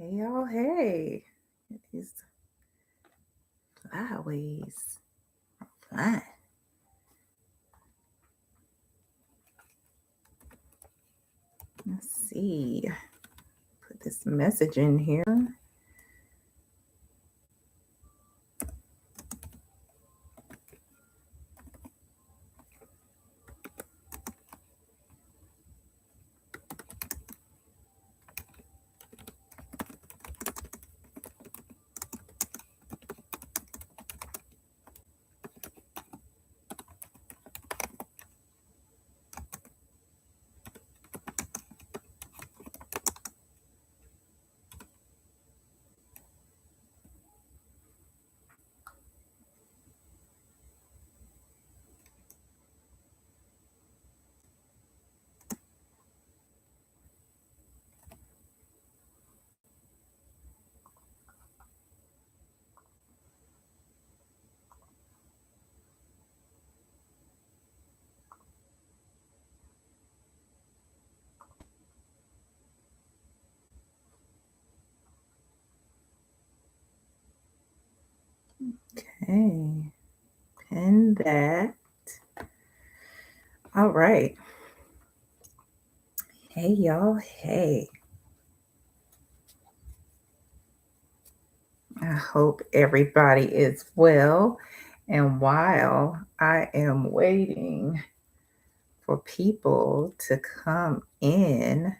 Hey y'all, hey. These flyways. Flying. Let's see. Put this message in here. Okay. Pin that. All right. Hey y'all, hey. I hope everybody is well. And while I am waiting for people to come in,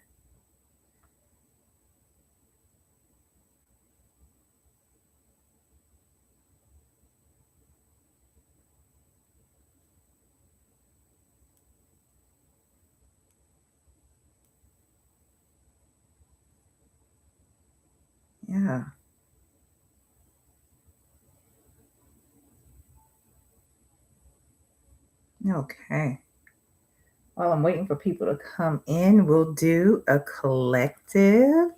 yeah. Okay. While I'm waiting for people to come in, we'll do a collective.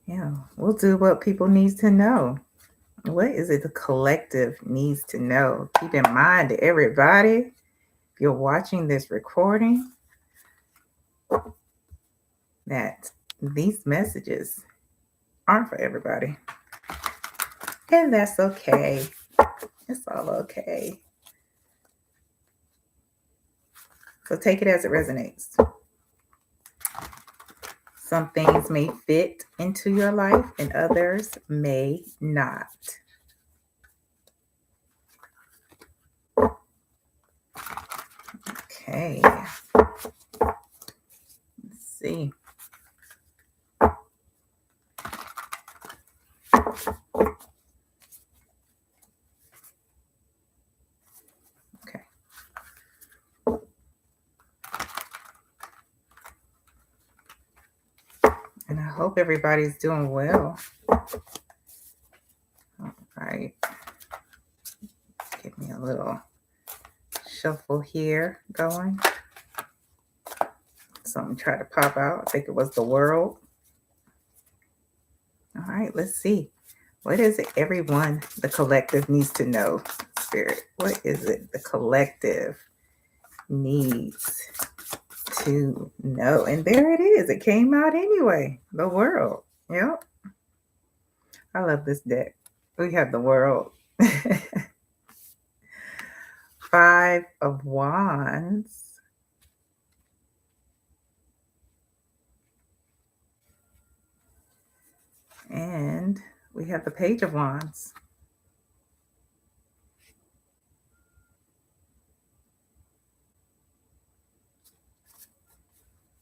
Yeah, we'll do what people need to know. What is it the collective needs to know? Keep in mind, everybody, if you're watching this recording, that these messages aren't for everybody. And that's okay. It's all okay. So take it as it resonates. Some things may fit into your life and others may not. Okay. Let's see. Okay. And I hope everybody's doing well. All right. Give me a little shuffle here going. Something tried to pop out. I think it was the world. All right, let's see. What is it everyone, the collective, needs to know? Spirit, what is it the collective needs to know? And there it is. It came out anyway. The world. Yep. I love this deck. We have the world. 5 of Wands. And we have the Page of Wands.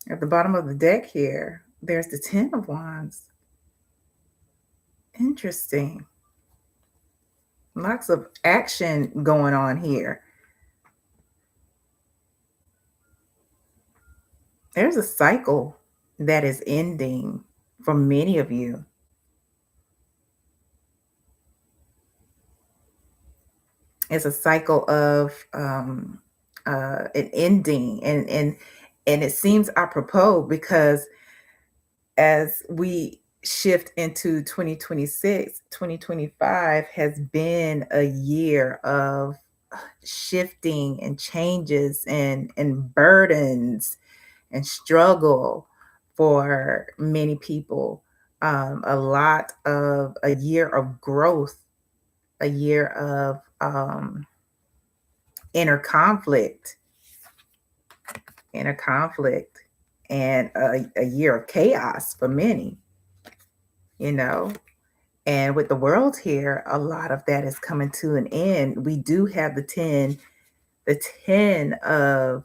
At the bottom of the deck here, there's the 10 of Wands. Interesting. Lots of action going on here. There's a cycle that is ending for many of you. It's a cycle of an ending, and it seems apropos because as we shift into 2026, 2025 has been a year of shifting and changes and burdens and struggle for many people. A lot of a year of growth, a year of inner conflict, inner conflict, and a year of chaos for many, you know. And with the world here, a lot of that is coming to an end. We do have the 10 of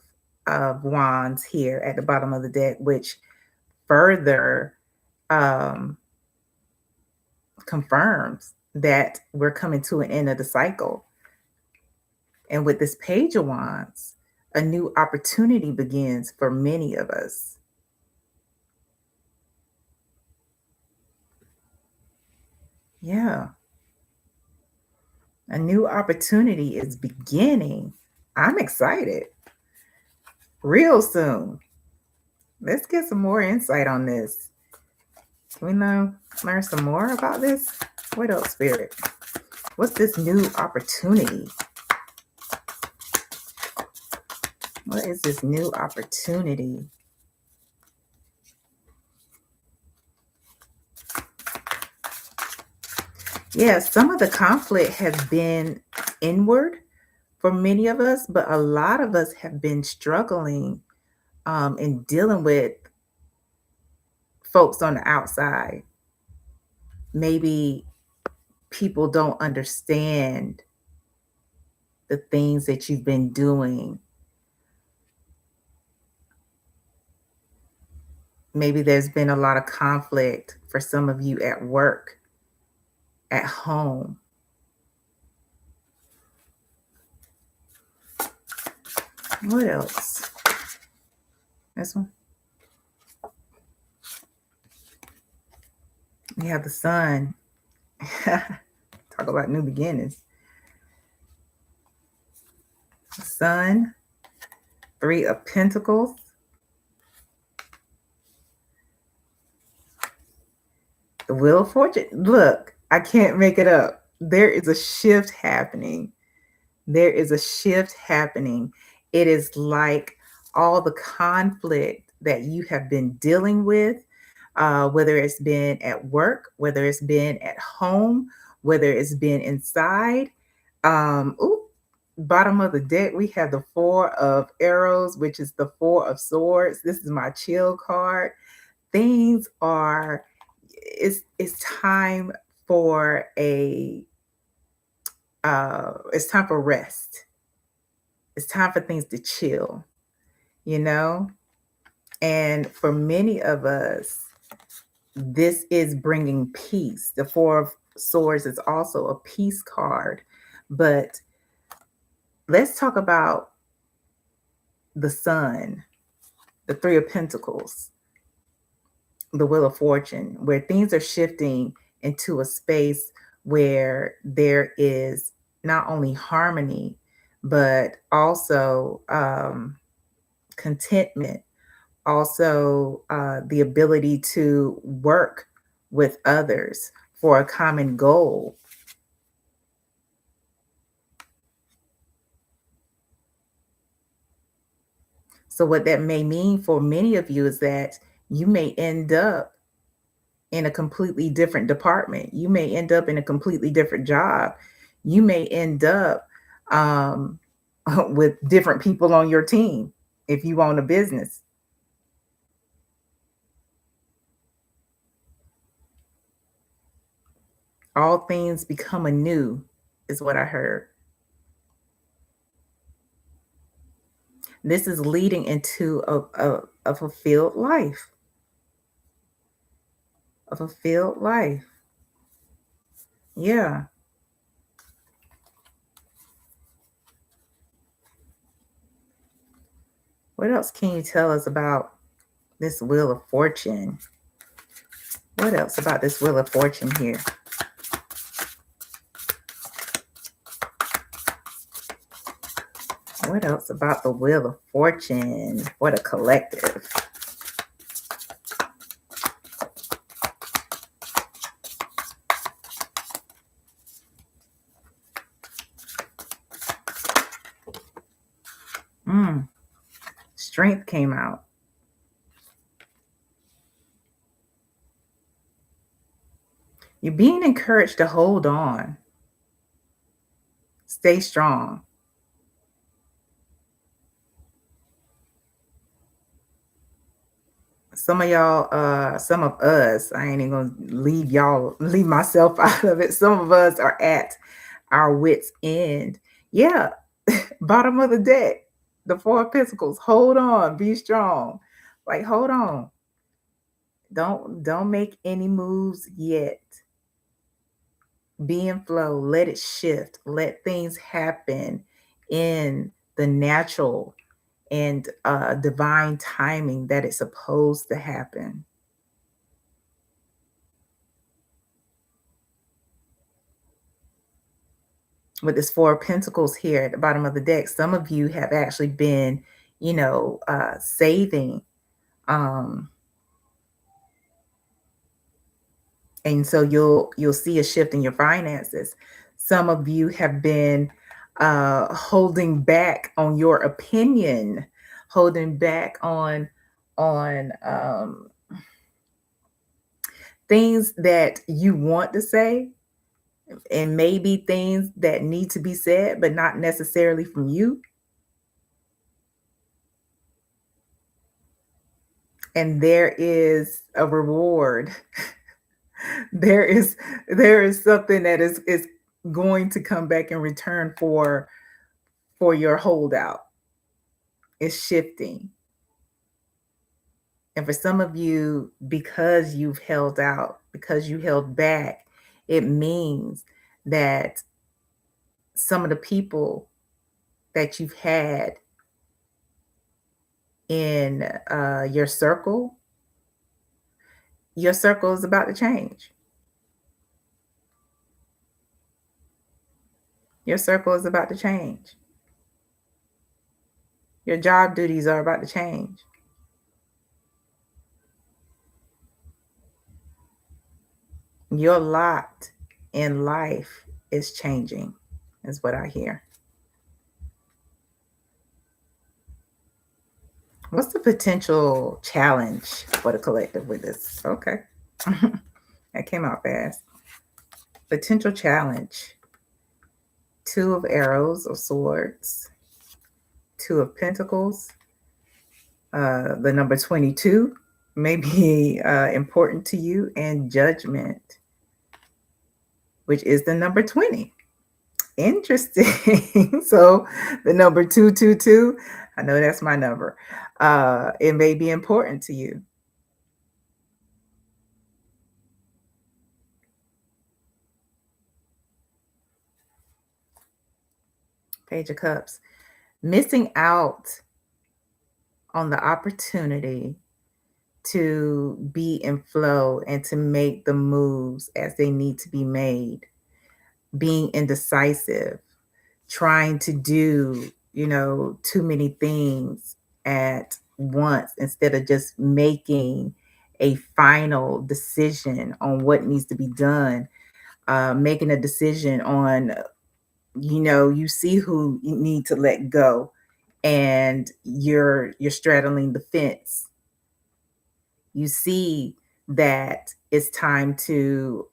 wands here at the bottom of the deck, which further um, confirms that we're coming to an end of the cycle. And with this page of wands, a new opportunity begins for many of us. Yeah, a new opportunity is beginning. I'm excited. Real soon. Let's get some more insight on this. Can we learn some more about this? What else, Spirit? What's this new opportunity? What is this new opportunity? Yeah, some of the conflict has been inward for many of us, but a lot of us have been struggling and dealing with folks on the outside. Maybe people don't understand the things that you've been doing. Maybe there's been a lot of conflict for some of you at work, at home. What else? This one. We have the sun. Talk about new beginnings. The sun, 3 of Pentacles. The Wheel of Fortune. Look, I can't make it up. There is a shift happening. There is a shift happening. It is like all the conflict that you have been dealing with, whether it's been at work, whether it's been at home, whether it's been inside. Bottom of the deck, we have the 4 of Arrows, which is the 4 of Swords. This is my chill card. Things are, it's time for it's time for rest. It's time for things to chill, you know? And for many of us, this is bringing peace. The 4 of Swords is also a peace card. But let's talk about the sun, the 3 of Pentacles, the Wheel of Fortune, where things are shifting into a space where there is not only harmony, but also contentment, also the ability to work with others for a common goal. So what that may mean for many of you is that you may end up in a completely different department. You may end up in a completely different job. You may end up with different people on your team if you own a business. All things become anew, is what I heard. This is leading into a fulfilled life. A fulfilled life. Yeah. What else can you tell us about this Wheel of Fortune? What else about this Wheel of Fortune here? What else about the Wheel of Fortune? What a collective. Strength came out. You're being encouraged to hold on, stay strong. Some of y'all, some of us, I ain't even gonna leave myself out of it. Some of us are at our wits' end. Yeah, bottom of the deck, the Four of Pentacles. Hold on, be strong. Like, hold on. Don't make any moves yet. Be in flow. Let it shift. Let things happen in the natural and divine timing that it's supposed to happen. With this Four of Pentacles here at the bottom of the deck, some of you have actually been, saving. And so you'll see a shift in your finances. Some of you have been holding back on your opinion, holding back on things that you want to say, and maybe things that need to be said, but not necessarily from you. And there is a reward. there is something that is going to come back in return for your holdout. It's shifting. And for some of you, because you've held out, because you held back, it means that some of the people that you've had in your circle is about to change. Your circle is about to change. Your job duties are about to change. Your lot in life is changing, is what I hear. What's the potential challenge for the collective with this? Okay. That came out fast. Potential challenge. Two of Arrows or Swords. Two of Pentacles. The number 22 may be important to you, and Judgment, which is the number 20. Interesting. So the number 222, I know that's my number. It may be important to you. Page of Cups. Missing out on the opportunity to be in flow and to make the moves as they need to be made. Being indecisive, trying to do, too many things at once instead of just making a final decision on what needs to be done. Making a decision on, you see who you need to let go, and you're straddling the fence. You see that it's time to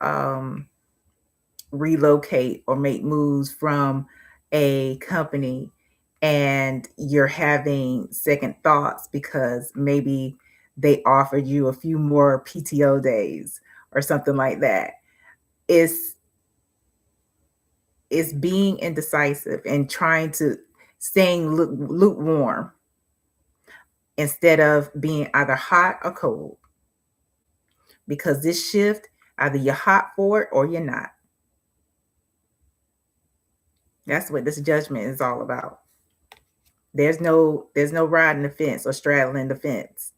relocate or make moves from a company, and you're having second thoughts because maybe they offered you a few more PTO days or something like that. It's being indecisive and trying to staying lukewarm instead of being either hot or cold. Because this shift, either you're hot for it or you're not. That's what this Judgment is all about. There's no riding the fence or straddling the fence.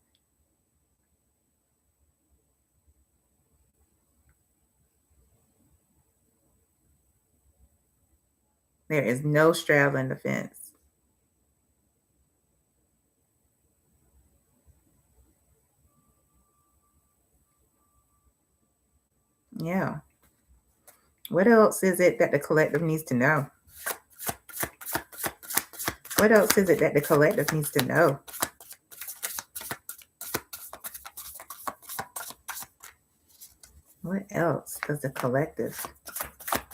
There is no straddling the fence. Yeah. What else is it that the collective needs to know? What else is it that the collective needs to know? What else does the collective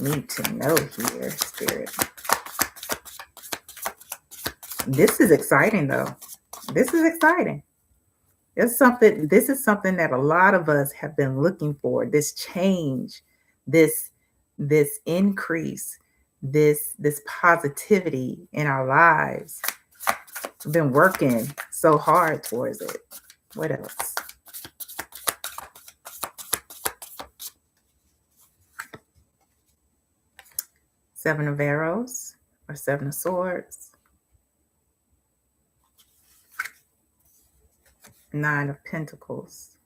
need to know here, Spirit? This is exciting, though. This is exciting. This is something that a lot of us have been looking for. This change, this increase, this positivity in our lives. We've been working so hard towards it. What else? Seven of Arrows or Seven of Swords. Nine of Pentacles.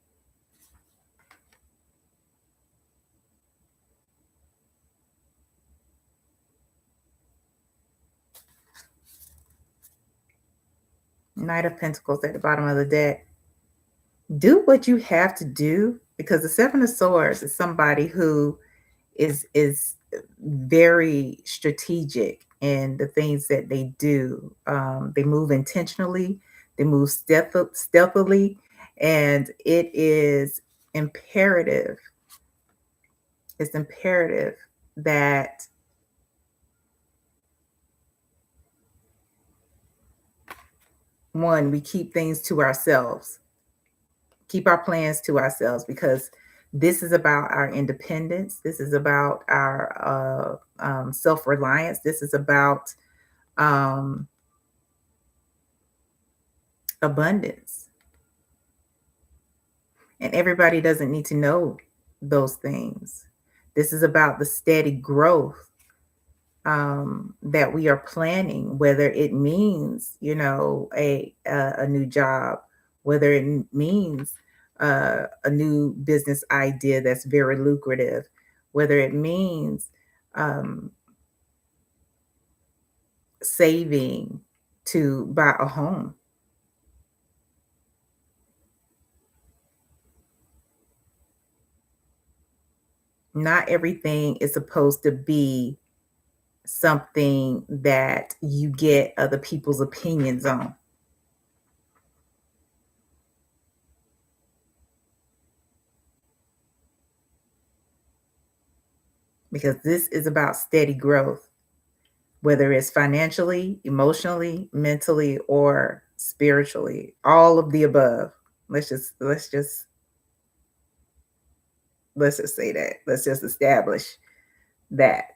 Knight of Pentacles at the bottom of the deck. Do what you have to do, because the Seven of Swords is somebody who is very strategic in the things that they do. They move intentionally, they move stealthily, and it is imperative. It's imperative that one, we keep things to ourselves, keep our plans to ourselves, because this is about our independence. This is about our self-reliance. This is about abundance. And everybody doesn't need to know those things. This is about the steady growth that we are planning, whether it means, a new job, whether it means a new business idea that's very lucrative, whether it means saving to buy a home. Not everything is supposed to be something that you get other people's opinions on. Because this is about steady growth, whether it's financially, emotionally, mentally, or spiritually, all of the above. Let's just say that. Let's just establish that.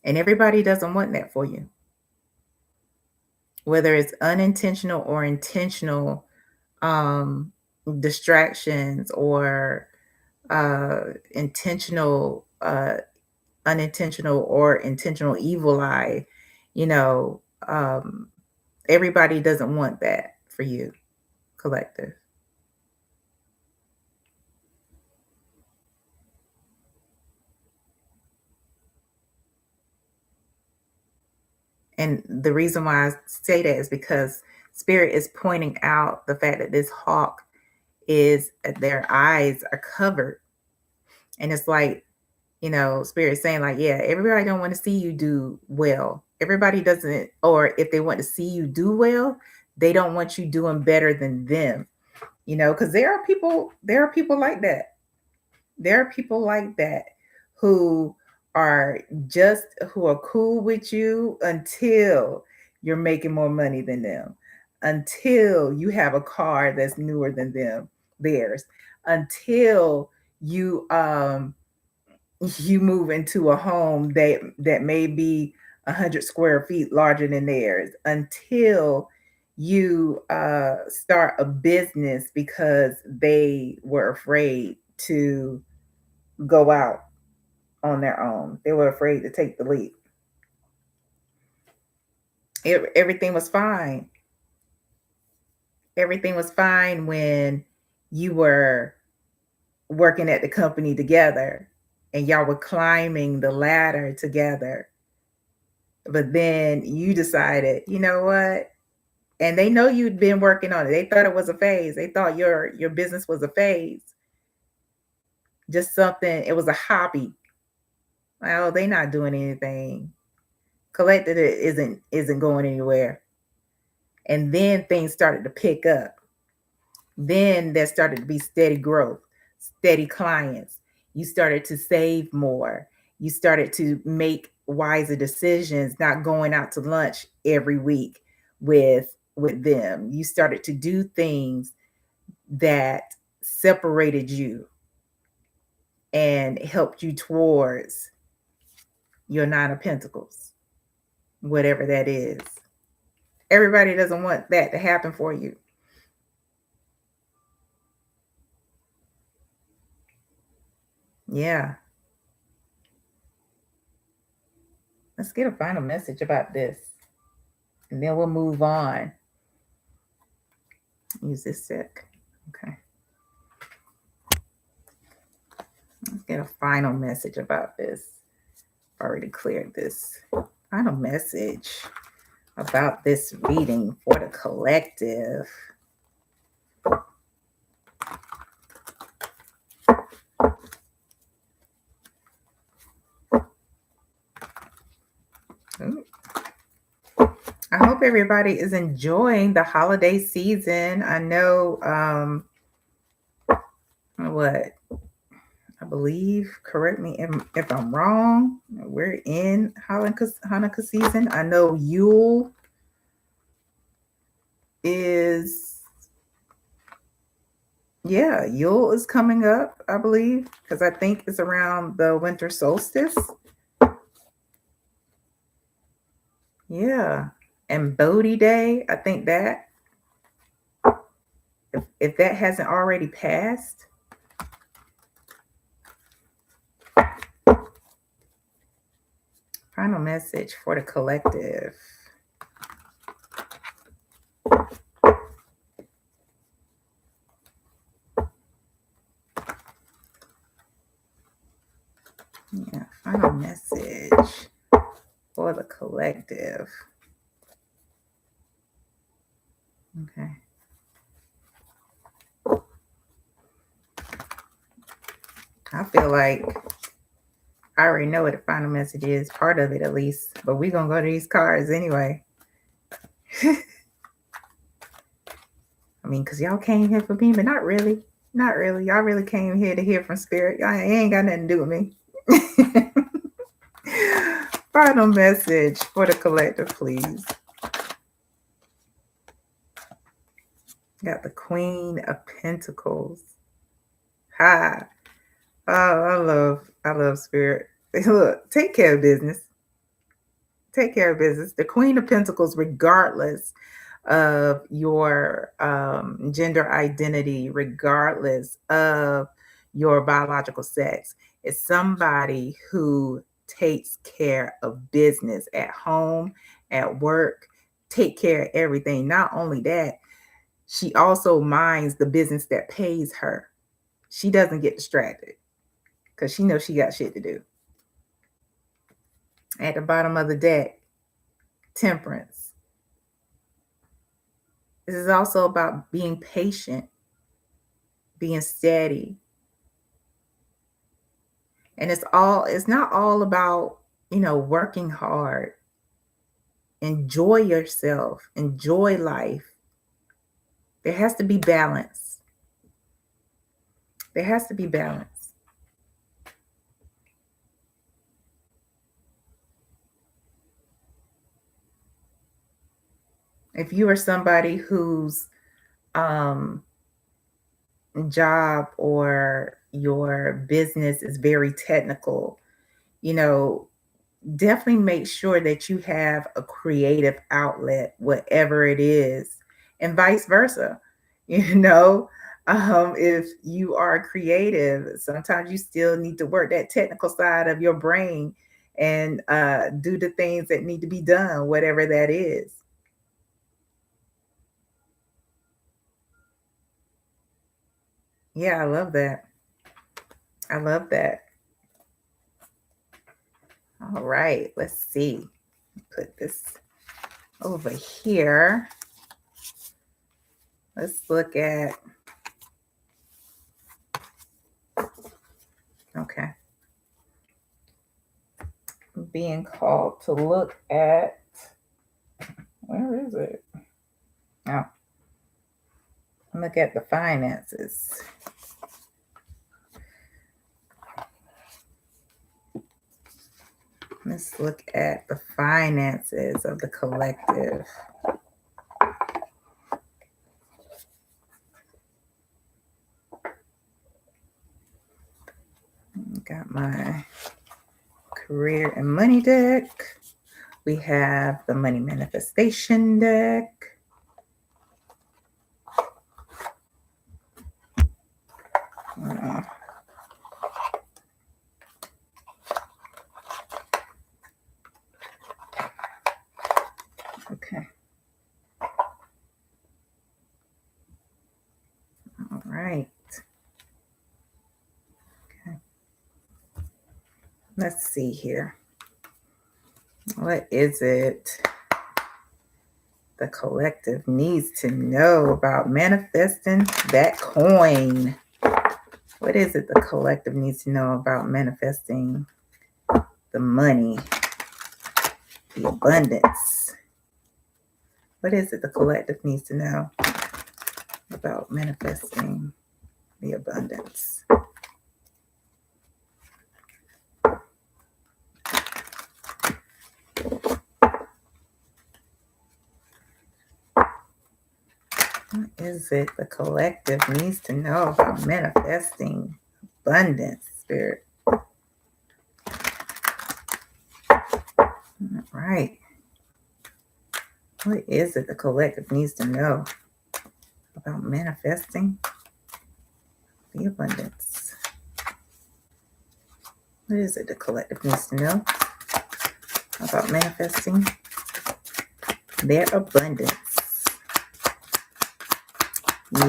And everybody doesn't want that for you. Whether it's unintentional or intentional distractions, or intentional, unintentional or intentional evil eye, you know, everybody doesn't want that for you, collective. And the reason why I say that is because Spirit is pointing out the fact that this hawk is, their eyes are covered. And it's like, Spirit saying, like, yeah, everybody don't want to see you do well. Everybody doesn't, or if they want to see you do well, they don't want you doing better than them. Because there are people like that. There are people like that who who are cool with you until you're making more money than them, until you have a car that's newer than theirs, until you move into a home that may be 100 square feet larger than theirs, until you start a business because they were afraid to go out on their own. They were afraid to take the leap. Everything was fine. Everything was fine when you were working at the company together and y'all were climbing the ladder together. But then you decided, you know what? And they know you'd been working on it. They thought it was a phase. They thought your business was a phase. Just something, it was a hobby. Well, they're not doing anything. Collected isn't going anywhere. And then things started to pick up. Then there started to be steady growth, steady clients. You started to save more. You started to make wiser decisions, not going out to lunch every week with them. You started to do things that separated you and helped you towards your Nine of Pentacles, whatever that is. Everybody doesn't want that to happen for you. Yeah. Let's get a final message about this. And then we'll move on. Use this deck. Okay. Let's get a final message about this. Already cleared this. Final message about this reading for the collective. Ooh. I hope everybody is enjoying the holiday season. I know what I believe, correct me if I'm wrong, we're in Hanukkah season. I know Yule is coming up, I believe, because I think it's around the winter solstice. Yeah. And Bodhi Day, I think that if that hasn't already passed. Final message for the collective. Yeah, final message for the collective. Okay. I feel like I already know what the final message is, part of it at least, but we're going to go to these cards anyway. I mean, because y'all came here for me, but not really. Not really. Y'all really came here to hear from Spirit. Y'all ain't got nothing to do with me. Final message for the collective, please. Got the Queen of Pentacles. Ha. Oh, I love Spirit. Look, take care of business. Take care of business. The Queen of Pentacles, regardless of your gender identity, regardless of your biological sex, is somebody who takes care of business at home, at work, take care of everything. Not only that, she also minds the business that pays her. She doesn't get distracted because she knows she got shit to do. At the bottom of the deck, Temperance. This is also about being patient, being steady. And it's not all about, working hard. Enjoy yourself, enjoy life. There has to be balance. There has to be balance. If you are somebody whose job or your business is very technical, definitely make sure that you have a creative outlet, whatever it is, and vice versa. If you are creative, sometimes you still need to work that technical side of your brain and do the things that need to be done, whatever that is. Yeah, I love that. I love that. All right, let's see. Put this over here. Let's look at, okay. Being called to look at, where is it? Look at the finances. Let's look at the finances of the collective. Got my career and money deck. We have the money manifestation deck. Okay. All right. Okay. Let's see here. What is it the collective needs to know about manifesting that coin? What is it the collective needs to know about manifesting the money, the abundance? What is it the collective needs to know about manifesting the abundance? What is it the collective needs to know about manifesting abundance, Spirit? All right. What is it the collective needs to know about manifesting the abundance? What is it the collective needs to know about manifesting their abundance?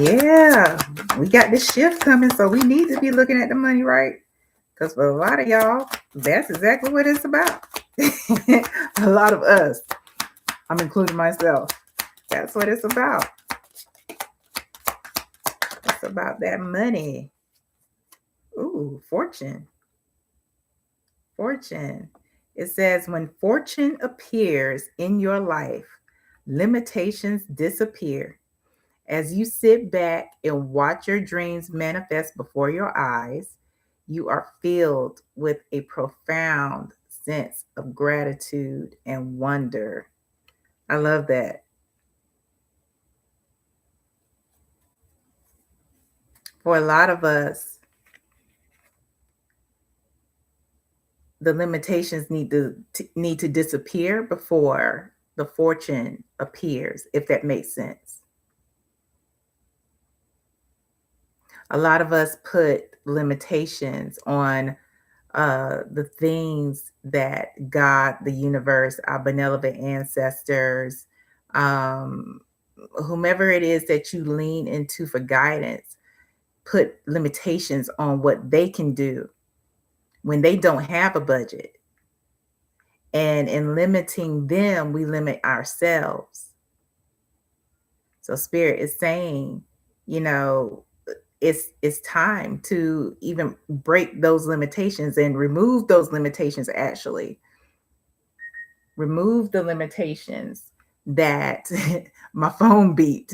Yeah, we got this shift coming, so we need to be looking at the money, right? Because for a lot of y'all, that's exactly what it's about. A lot of us, I'm including myself, that's what it's about. It's about that money. Ooh, fortune. Fortune. It says, when fortune appears in your life, limitations disappear. As you sit back and watch your dreams manifest before your eyes, you are filled with a profound sense of gratitude and wonder. I love that. For a lot of us, the limitations need to disappear before the fortune appears, if that makes sense. A lot of us put limitations on the things that God, the universe, our benevolent ancestors, whomever it is that you lean into for guidance, put limitations on what they can do when they don't have a budget. And in limiting them, we limit ourselves. So Spirit is saying, it's time to even break those limitations and remove those limitations. Actually remove the limitations that my phone beat.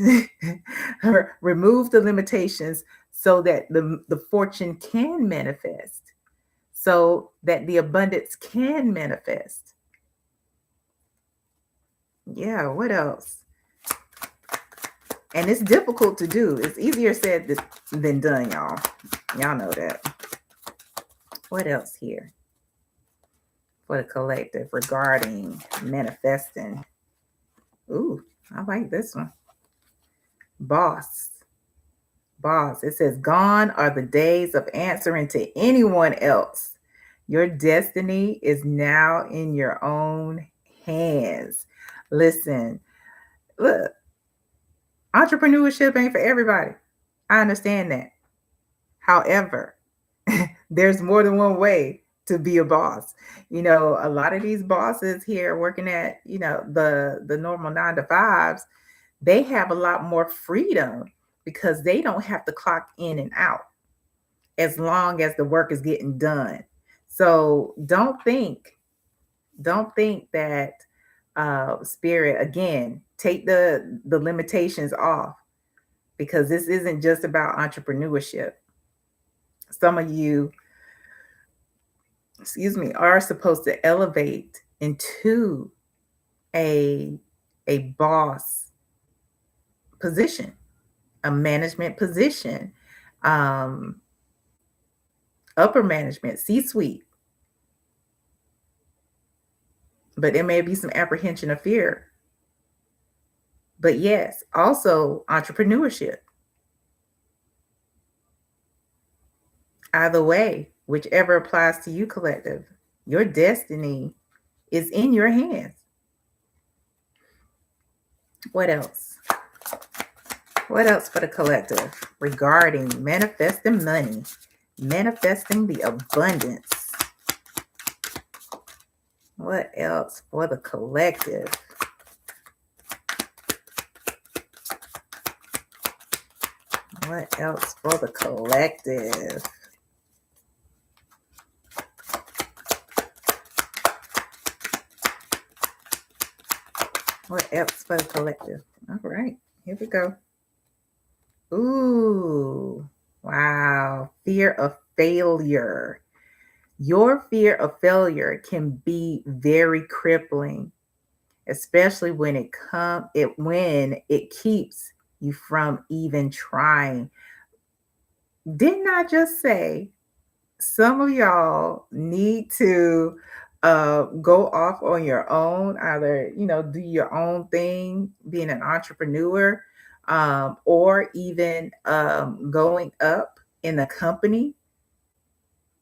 Remove the limitations so that the fortune can manifest, so that the abundance can manifest. Yeah, what else? And it's difficult to do. It's easier said than done, y'all. Y'all know that. What else here for the collective regarding manifesting? Ooh, I like this one. Boss. It says, gone are the days of answering to anyone else. Your destiny is now in your own hands. Listen, look, entrepreneurship ain't for everybody. I understand that. However, there's more than one way to be a boss. A lot of these bosses here working at, the normal 9-to-5s, they have a lot more freedom because they don't have to clock in and out as long as the work is getting done. So don't think that Spirit, again, take the limitations off, because this isn't just about entrepreneurship. Some of you, are supposed to elevate into a boss position, a management position, upper management, C-suite. But there may be some apprehension or fear. But yes, also entrepreneurship. Either way, whichever applies to you, collective, your destiny is in your hands. What else? What else for the collective regarding manifesting money, manifesting the abundance? What else for the collective? What else for the collective? What else for the collective? All right, here we go. Ooh, wow. Fear of failure. Your fear of failure can be very crippling, especially when it keeps you from even trying. Didn't I just say some of y'all need to go off on your own, either, do your own thing, being an entrepreneur, or even going up in the company?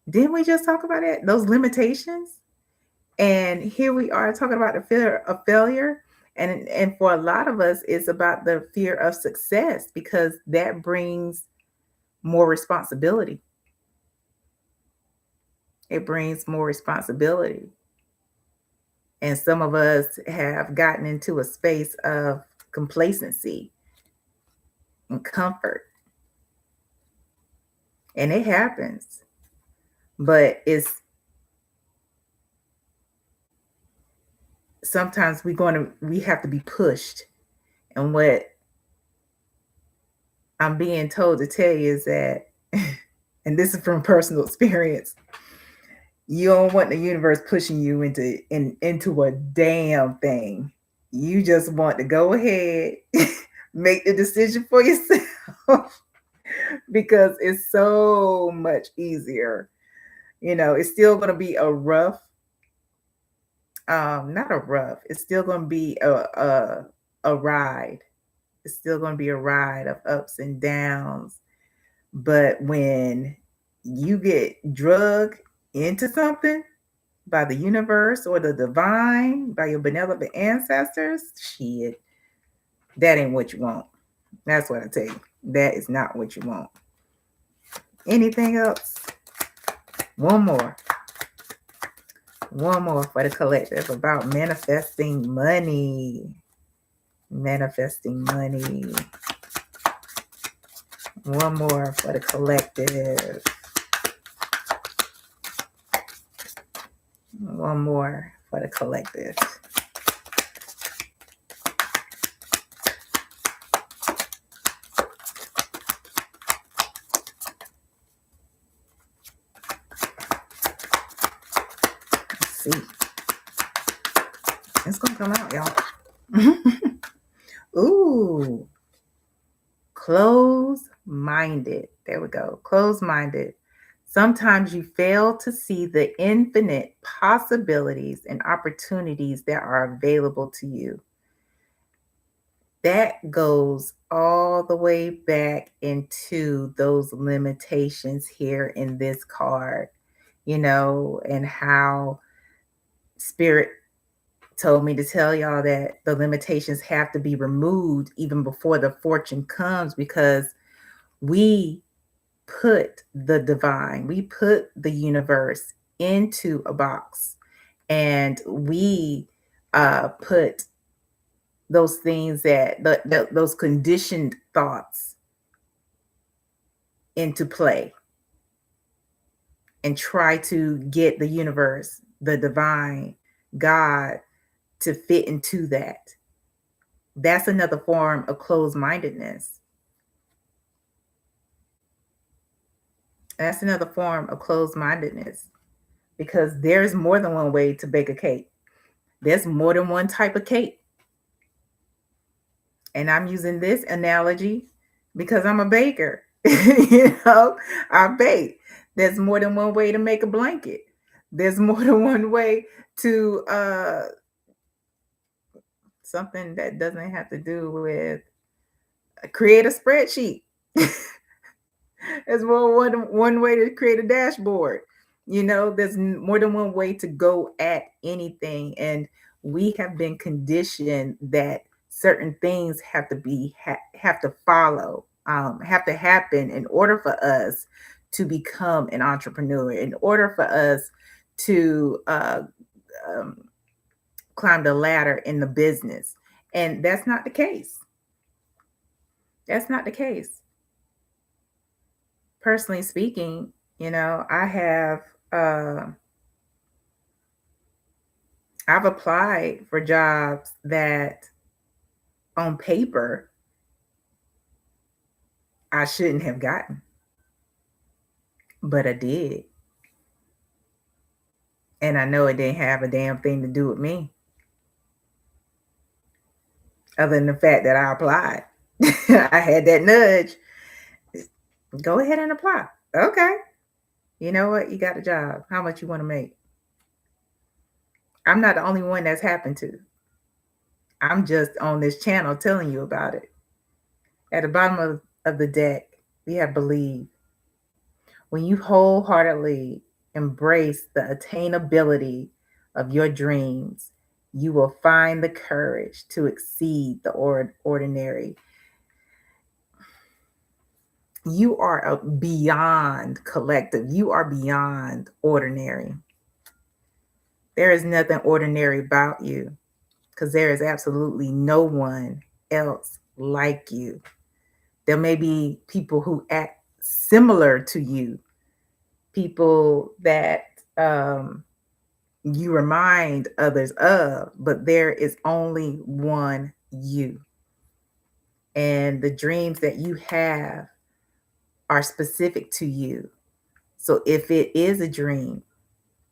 Didn't we just talk about it? Those limitations? And here we are talking about the fear of failure. And for a lot of us, it's about the fear of success, because that brings more responsibility. It brings more responsibility. And some of us have gotten into a space of complacency and comfort. And it happens. But sometimes we have to be pushed. And what I'm being told to tell you is that, and this is from personal experience, you don't want the universe pushing you into a damn thing. You just want to go ahead, make the decision for yourself, because it's so much easier. It's still going to be a rough, not a rough, it's still going to be a ride. It's still going to be a ride of ups and downs. But when you get drugged into something by the universe or the divine, by your benevolent ancestors, shit, that ain't what you want. That's what I tell you. That is not what you want. Anything else? One more for the collective about manifesting money. Manifesting money. One more for the collective. One more for the collective. Let's see. It's going to come out, y'all. Ooh. Close-minded. There we go. Close-minded. Sometimes you fail to see the infinite possibilities and opportunities that are available to you. That goes all the way back into those limitations here in this card, and how Spirit told me to tell y'all that the limitations have to be removed even before the fortune comes, because we put the divine, we put the universe into a box, and we put those things those conditioned thoughts into play, and try to get the universe, the divine, God, to fit into that. That's another form of closed-mindedness. And that's another form of closed-mindedness, because there's more than one way to bake a cake. There's more than one type of cake. And I'm using this analogy because I'm a baker. I bake. There's more than one way to make a blanket. There's more than one way to something that doesn't have to do with create a spreadsheet. There's one way to create a dashboard. There's more than one way to go at anything, and we have been conditioned that certain things have to follow, have to happen in order for us to become an entrepreneur, in order for us to um, climb the ladder in the business, and that's not the case. That's not the case. Personally speaking, I have I've applied for jobs that on paper I shouldn't have gotten, but I did. And I know it didn't have a damn thing to do with me, other than the fact that I applied. I had that nudge. Go ahead and apply. Okay. You know what? You got a job. How much you want to make? I'm not the only one that's happened to. I'm just on this channel telling you about it. At the bottom of the deck, we have believe. When you wholeheartedly embrace the attainability of your dreams, you will find the courage to exceed the ordinary. You are beyond collective. You are beyond ordinary. There is nothing ordinary about you, because there is absolutely no one else like you. There may be people who act similar to you, people that you remind others of, but there is only one you. And the dreams that you have are specific to you. So if it is a dream,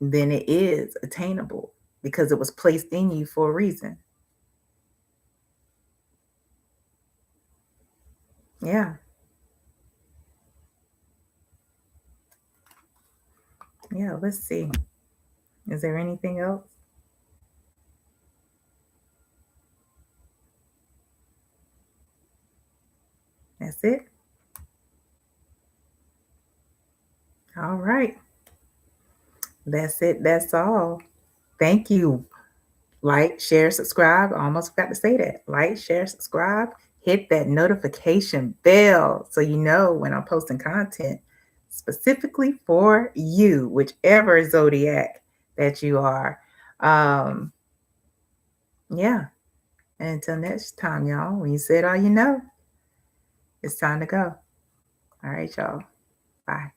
then it is attainable because it was placed in you for a reason. Yeah. Yeah, let's see. Is there anything else? That's it. All right. That's it. That's all. Thank you. Like, share, subscribe. I almost forgot to say that. Like, share, subscribe. Hit that notification bell so you know when I'm posting content specifically for you, whichever zodiac that you are. Yeah. And until next time, y'all, when you said all you know, it's time to go. All right, y'all. Bye.